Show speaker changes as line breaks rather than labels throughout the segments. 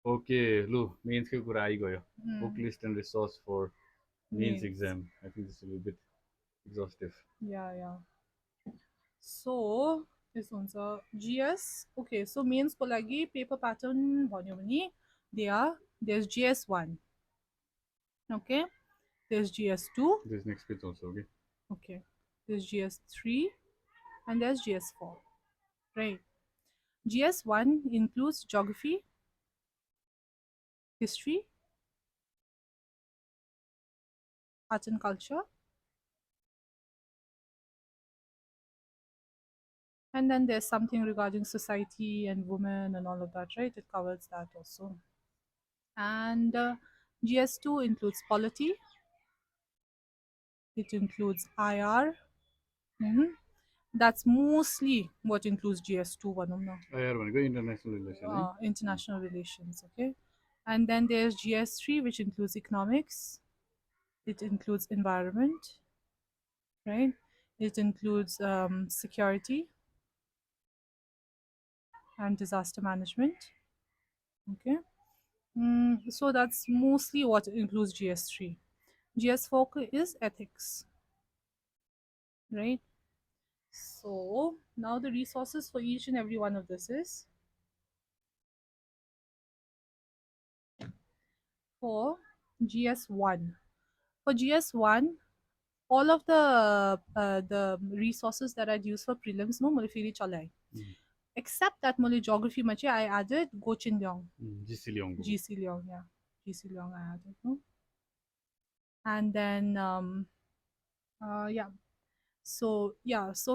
Okay, lu mains के कुरा आइगयो. Booklist and resource for mains
Mains.
exam. I think this will be a bit exhaustive.
Yeah. So this one's a GS. Okay, so mains ko lagi paper pattern भन्यो भने there's GS1. Okay, there's GS2.
This next page also, okay?
Okay, there's GS3 and there's GS4. Right. GS1 includes geography, history, art and culture, and then there's something regarding society and women and all of that, right? It covers that also. And GS2 includes polity, it includes IR. That's mostly what includes GS2 one.
IR भनेको international relation है.
International relations, okay? And then there's GS3, which includes economics, it includes environment, right? It includes security and disaster management, okay? So that's mostly what includes GS3. GS4 is ethics, right? So now the resources for each and every one of this is for GS1. For GS1, all of the resources that I'd use for prelims, no, Mulifiri Chalai. Except that Muli geography machi, I added Go Chin Leong.
GC Leong.
GC Leong, yeah. GC Leong I added, no? And then so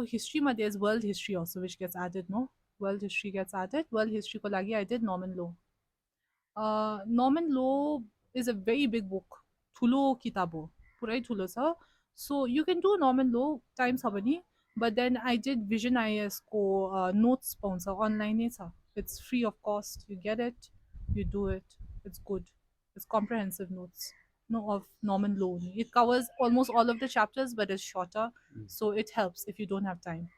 history ma there's world history also which gets added, no? World history gets added. World history ko lagi I did Norman law. Norman law is a very big book. Thulo kitabo. Purai thulo sa. So you can do Norman law times how many, but then I did Vision IAS ko notes sponsor online sa. It's free of cost. You get it, you do it. It's good. It's comprehensive notes. No, of Norman law. It covers almost all of the chapters, but it's shorter, so it helps if you don't have time.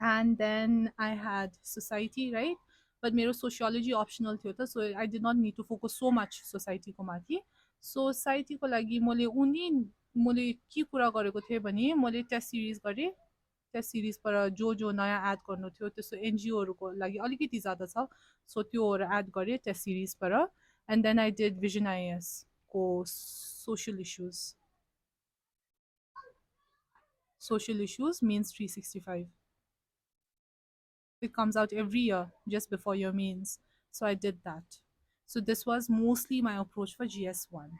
And then I had society, right? But मेरो sociology optional थियो त, so I did not need to focus so much society को माथि. Society को लागि मैले के कुरा गरेको थिएँ भने मैले टेस्ट सिरिज गरेँ. टेस्ट सिरिजबाट जो नयाँ एड गर्नु थियो त्यस्तो एनजिओहरूको लागि अलिकति ज्यादा छ, सो त्योहरू एड गरेँ टेस्ट सिरिजबाट. And then I did Vision IAS को social issues means 365. It comes out every year just before your means. So I did that. So this was mostly my approach for GS1.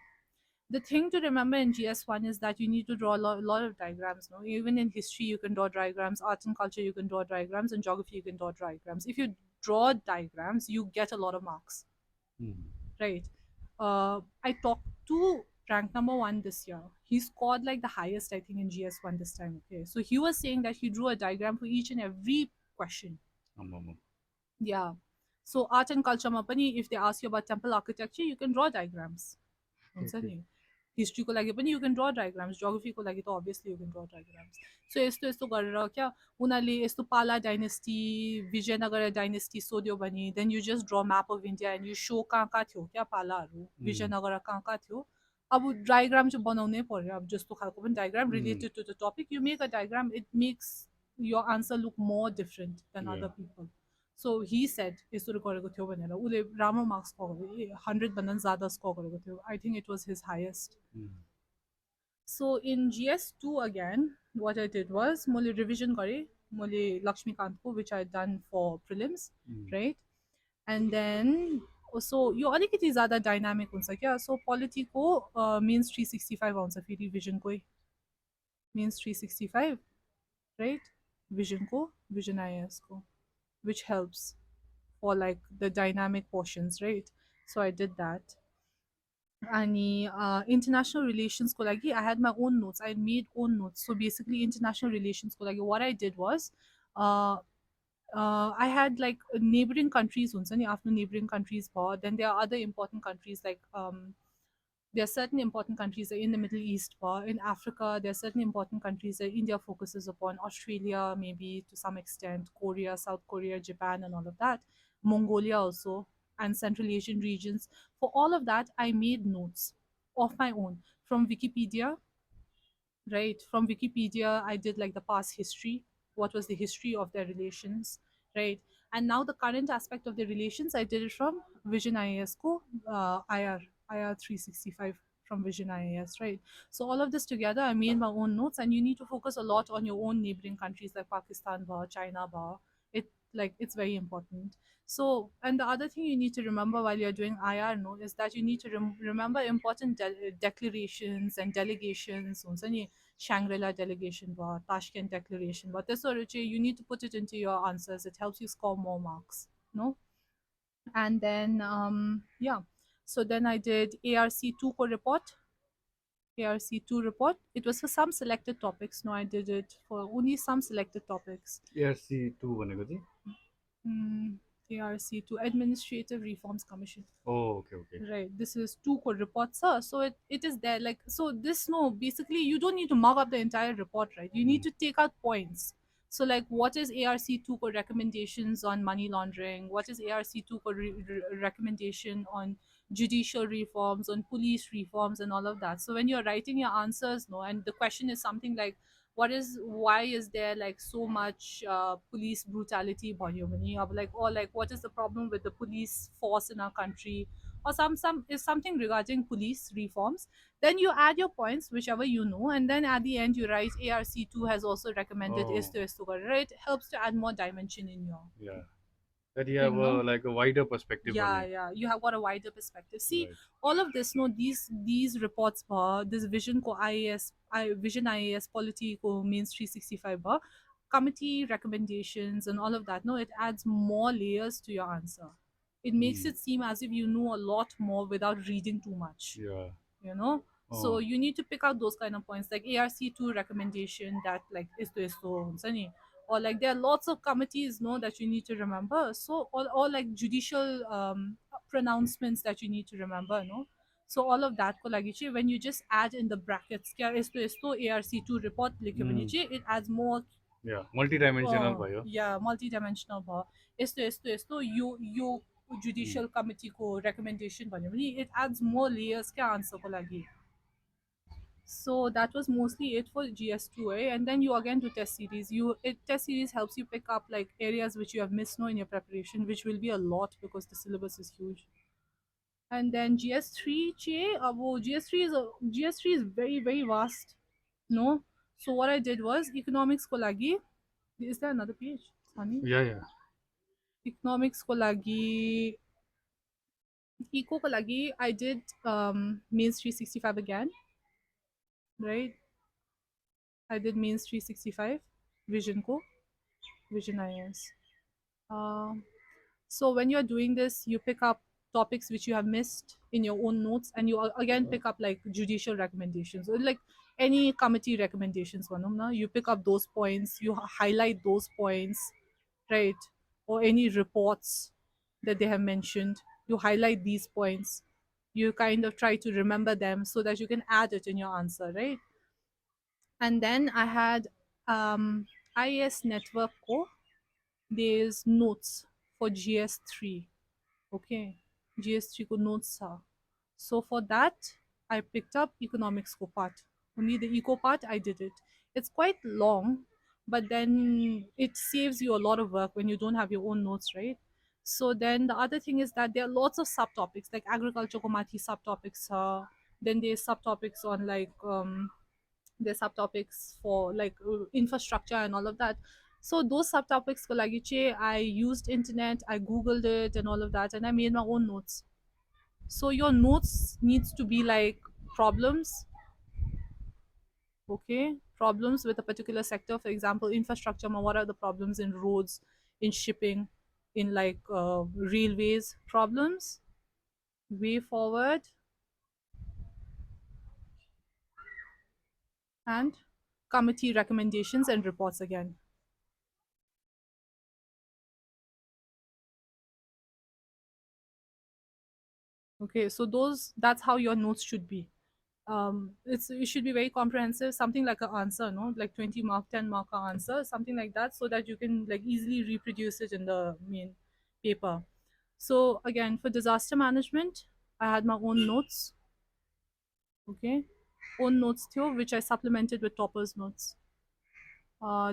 The thing to remember in GS1 is that you need to draw a lot of diagrams. No? Even in history, you can draw diagrams. Art and culture, you can draw diagrams. And geography, you can draw diagrams. If you draw diagrams, you get a lot of marks. Right. I talked to rank number 1 this year. He scored like the highest, I think, in GS1 this time. Okay. So he was saying that he drew a diagram for each and every question. Yeah. So art and culture ma pani, if they ask you about temple architecture, you can draw diagrams. Okay. History ko lagi pani you can draw diagrams. Geography ko lagi to obviously you can draw diagrams. So yesto garera kya unale yesto Pala dynasty, Vijayanagara dynasty sodio bani, then you just draw map of India and you show कहाँ कहाँ थियो क्या पालाहरु, विजयनगर कहाँ कहाँ थियो. अब diagram चाहिँ बनाउनै पर्यो. अब जस्तो खालको पनि diagram related to the topic, you make a diagram, it makes your answer look more different than other people. So he said यसरी गरेको थियो भनेर उले राम्रो मार्क्स स्कोर गर्यो, 100 भन्दा ज्यादा स्कोर गरेको थियो. I think it was his highest. So in GS2 again, what I did was मैले revision गरेँ, मैले लक्ष्मीकान्तको which I had done for prelims, right? And then so यो अलिकति ज्यादा डाइनामिक हुन्छ क्या. So polity को means 365 आउँछ फेरि vision को means 365, right? Vision को vision IAS को, which helps for like the dynamic portions, right? So I did that. And international relations ko lagi, I had my own notes. I made own notes. So basically international relations ko lagi, what I did was I had like neighboring countries after neighboring countries, then there are other important countries like there are certain important countries in the Middle East, in Africa, there are certain important countries that India focuses upon, Australia maybe to some extent, Korea, South Korea, Japan and all of that, Mongolia also. and Central Asian regions. For all of that, I made notes of my own from Wikipedia, right? From Wikipedia, I did like the past history. What was the history of their relations, right? And now the current aspect of the relations, I did it from Vision IAS Co, IR 365 from Vision IAS, right? So all of this together, I made my own notes, and you need to focus a lot on your own neighboring countries like Pakistan, China, it like it's very important. So, and the other thing you need to remember while you're doing IR no is that you need to remember important declarations and delegations. Shangri-La delegation bar, Tashkent declaration bar. This or you need to put it into your answers. It helps you score more marks. No? And then yeah. So then I did ARC2 core report. ARC2 report. It was for some selected topics. No, I did it for only some selected topics.
ARC2 भनेको चाहिँ
ARC2 Administrative Reforms Commission.
Oh, okay.
Right. This is two core reports, sir. So it is there. Like, so this, no, basically you don't need to mark up the entire report, right? You need to take out points. So like, what is ARC2 core recommendations on money laundering? What is ARC2 core recommendation on judicial reforms, on police reforms, and all of that? So when you're writing your answers, no, and the question is something like, why is there like so much police brutality, or like what is the problem with the police force in our country, or some is something regarding police reforms, then you add your points whichever you know, and then at the end you write ARC2 has also recommended isto, right? It helps to add more dimension in your
that you have like a wider perspective on it.
Yeah, you have got a wider perspective. See, right. All of this, no, these reports, this vision ko IAS, vision IAS polity ko means 365 committee recommendations and all of that, no, it adds more layers to your answer. It makes it seem as if you know a lot more without reading too much. You know. So you need to pick out those kind of points, like ARC2 recommendation that like isto, or like there are lots of committees, no, that you need to remember. So or like judicial pronouncements that you need to remember, no. So all of that ko lagi che, when you just add in the brackets kya isto ARC2 report likhe bhane che, it adds more
multidimensional bhayo.
Multidimensional bhayo. Isto you judicial committee ko recommendation bhanyo bhane it adds more layers kya answer ko lagi. So that was mostly it for GS2A, and then you again do test series. Test series helps you pick up like areas which you have missed in your preparation, which will be a lot because the syllabus is huge. And then GS3 GS3 is very very vast. No, so what I did was economics ko lagi. Is there another page, Sunny?
Yeah.
Economics ko lagi. Eco ko lagi. I did mains 365 again. Right, I did mains 365 vision IAS. So when you're doing this, you pick up topics which you have missed in your own notes, and you again pick up like judicial recommendations or like any committee recommendations. You pick up those points, you highlight those points, right? Or any reports that they have mentioned, you highlight these points. You kind of try to remember them so that you can add it in your answer, right? And then I had IAS network ko, there's notes for GS3. Okay, GS3 ko notes are. So for that, I picked up economics ko part. Only the eco part, I did it. It's quite long, but then it saves you a lot of work when you don't have your own notes, right? So then the other thing is that there are lots of subtopics, like agriculture komati subtopics. Then there's subtopics on like there's subtopics for like infrastructure and all of that. So those subtopics ko lagi che, I used internet, I googled it and all of that, and I made my own notes. So your notes needs to be like problems, okay, problems with a particular sector. For example, infrastructure, what are the problems in roads, in shipping, in like railways, problems, way forward, and committee recommendations and reports again. Okay, so that's how your notes should be. It should be very comprehensive, something like an answer, no, like 20 mark, 10 mark answer, something like that, so that you can like easily reproduce it in the main paper. So again, for disaster management, I had my own notes. Okay, own notes too, which I supplemented with toppers notes.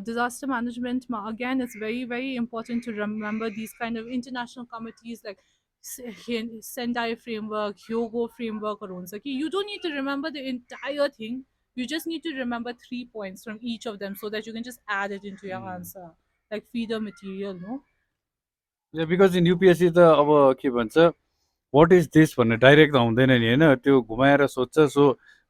Disaster management, again, it's very, very important to remember these kind of international committees like Sendai framework, Hyogo framework, or ones. Okay, you don't need to remember the entire thing. You just need to remember 3 points from each of them so that you can just add it into your answer, like feeder material, no?
या because in UPSC त अब के भन्छ what is this भन्ने direct त हुँदैन नि होइन त्यो घुमाएर सोध्छ सो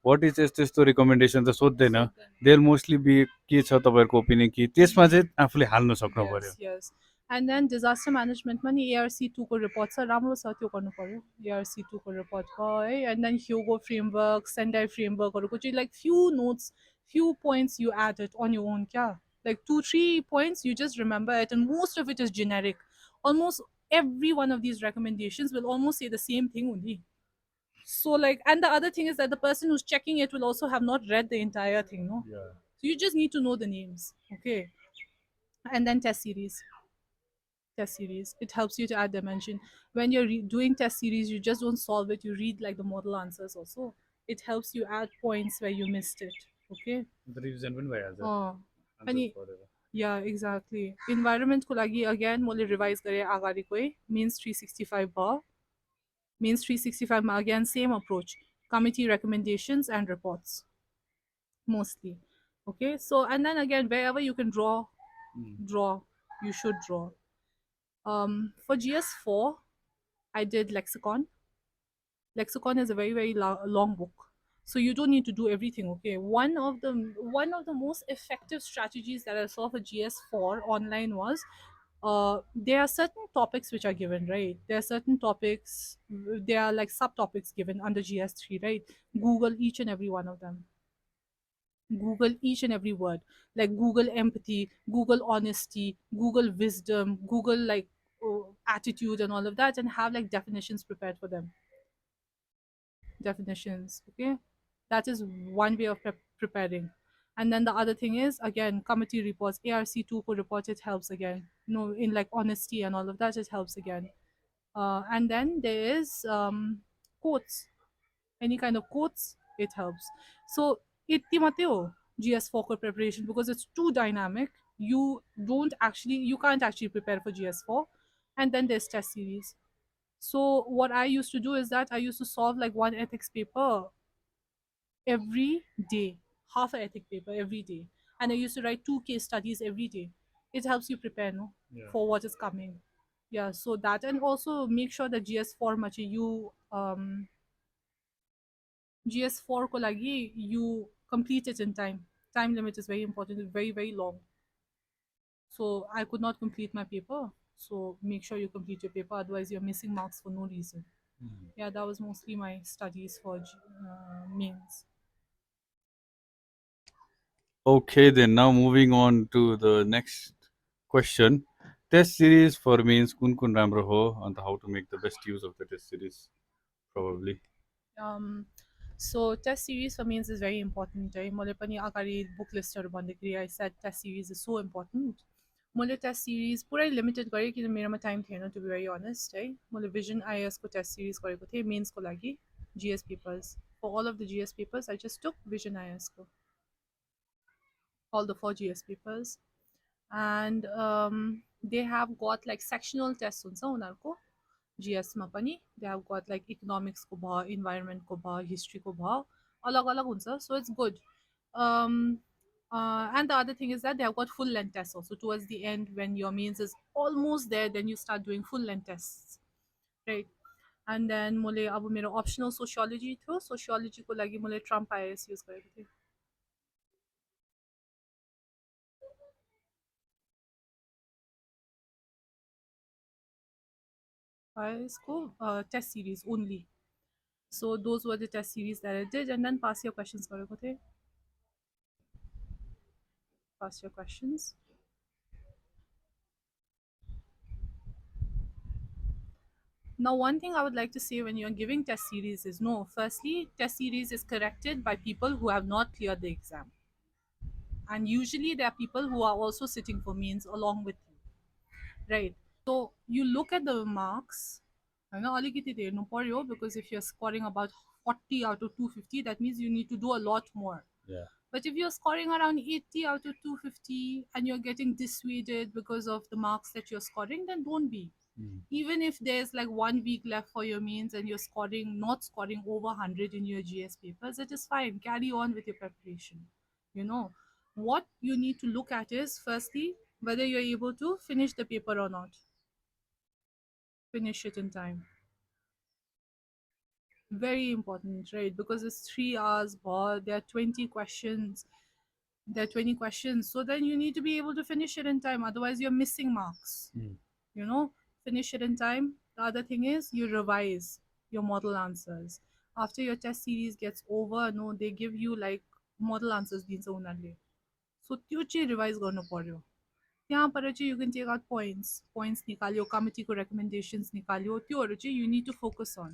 वाट इज यस्तो यस्तो रिकमेन्डेसन त सोध्दैन देयर मोस्टली बी के छ तपाईँहरूको ओपिनियन कि त्यसमा चाहिँ आफूले हाल्नु सक्नु पर्यो
Yes. And then disaster management मा नि ARC2 को report छ राम्रो छ त्यो गर्नु पर्यो ARC2 को report भयो है and then Hyogo framework Sendai framework हरूको चाहिँ like few notes few points you add it on your own क्या like 2-3 points you just remember it and most of it is generic almost every one of these recommendations will almost say the same thing only so like and the other thing is that the person who's checking it will also have not read the entire thing no
Yeah.
so you just need to know the names okay and then test series it helps you to add dimension when you're doing test series you just don't solve it you read like the model answers also it helps you add points where you missed it okay
The revision पनि भइहाल्छ
oh
answer
अनि
पढेर
yeah exactly environment को लागि again मैले revise गरे अगाडिकै means 365 भयो means 365 मा again same approach committee recommendations and reports mostly okay so and then again wherever you can draw you should draw for GS4 I did lexicon. Lexicon is a very, very long book. So you don't need to do everything, okay? One of the most effective strategies that I saw for GS4 online was there are certain topics which are given, right? There are certain topics, there are like subtopics given under GS3, right? Google each and every one of them. Google each and every word, like Google empathy, Google honesty, Google wisdom, Google like attitude and all of that, and have like definitions prepared for them. Definitions, okay? That is one way of preparing. And then the other thing is again committee reports, ARC2 co report, it helps again. No, in like honesty and all of that, it helps again. And then there is quotes, any kind of quotes, it helps. So itti mate ho GS4 for preparation because it's too dynamic. You can't actually prepare for GS4. And then there's test series. So what I used to do is that I used to solve like one ethics paper every day, half an ethic paper every day. And I used to write 2 case studies every day. It helps you prepare no,
Yeah.
for what is coming. Yeah, so that and also make sure that GS4 machi you GS4 ko lagi you complete it in time. Time limit is very important, it's very, very long. So I could not complete my paper. So make sure you complete your paper, otherwise you're missing marks for no reason. Yeah, that was mostly my studies for mains.
Okay, then now moving on to the next question. Test series for means कुन कुन राम्रो हो and how to make the best use of the test series probably.
So test series for means is very important. मैले पनि अगाडि book लिस्टहरू भन्दाखेरि I said test series is so important. मैले test series पुरै लिमिटेड गरेँ किन मेरोमा time थिएन to be very honest है मैले vision IAS को test series गरेको थिएँ मेन्स को लागि GS papers. For all of the GS papers I just took vision IAS को all the 4 GS papers and they have got like sectional tests हुन्छ उनीहरूको GS मा पनि they have got like economics को भयो environment को भयो history को भयो अलग अलग हुन्छ so it's good and the other thing is that they have got full length tests also towards the end when your means is almost there then you start doing full length tests right and then मैले अब मेरो optional sociology थियो sociology को लागि मैले Trump IAS use गरेको थिएँ IAS को test series only so those were the test series that I did and then pass your questions गरेको थिएँ pass your questions Now, one thing I would like to say when you're giving test series is no, firstly, test series is corrected by people who have not cleared the exam. And usually there are people who are also sitting for means along with you. Right. So you look at the marks होइन अलिकति त हेर्नु पर्यो because if you're scoring about 40 out of 250 that means you need to do a lot more.
Yeah.
But if you're scoring around 80 out of 250 and you're getting dissuaded because of the marks that you're scoring, then don't be.
Mm.
Even if there's like 1 week left for your means and you're not scoring over 100 in your GS papers, it is fine. Carry on with your preparation. You know, what you need to look at is firstly whether you're able to finish the paper or not. Finish it in time. Very important, right? Because it's 3 hours, but there are 20 questions. There are 20 questions. So then you need to be able to finish it in time. Otherwise, you're missing marks.
Mm.
You know, finish it in time. The other thing is you revise your model answers. After your test series gets over, no, they give you like model answers दिन्छ उनीहरूले. So त्यो चाहिँ revise गर्नु पर्यो. त्यहाँबाट चाहिँ you can take out points निकाल्यो, कमिटीको recommendations निकाल्यो, त्योहरू चाहिँ you need to focus on.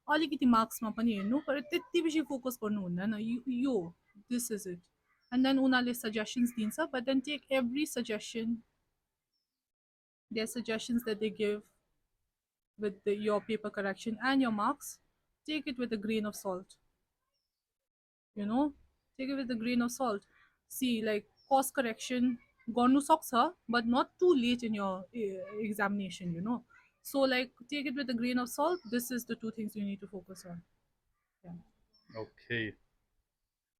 अलिकति मार्क्समा पनि हेर्नु तर त्यति बेसी फोकस गर्नु हुँदैन. यो this is it. And then उनीहरूले suggestions दिन्छ, but then take every suggestion, their suggestions that they give with your paper correction and your marks, take it with a grain of salt. You know, take it with a grain of salt. See, like course correction, गर्नु सक्छ, but not too late in your examination. You know, so like take it with a grain of salt. This is the two things you need to focus on. Yeah.
Okay.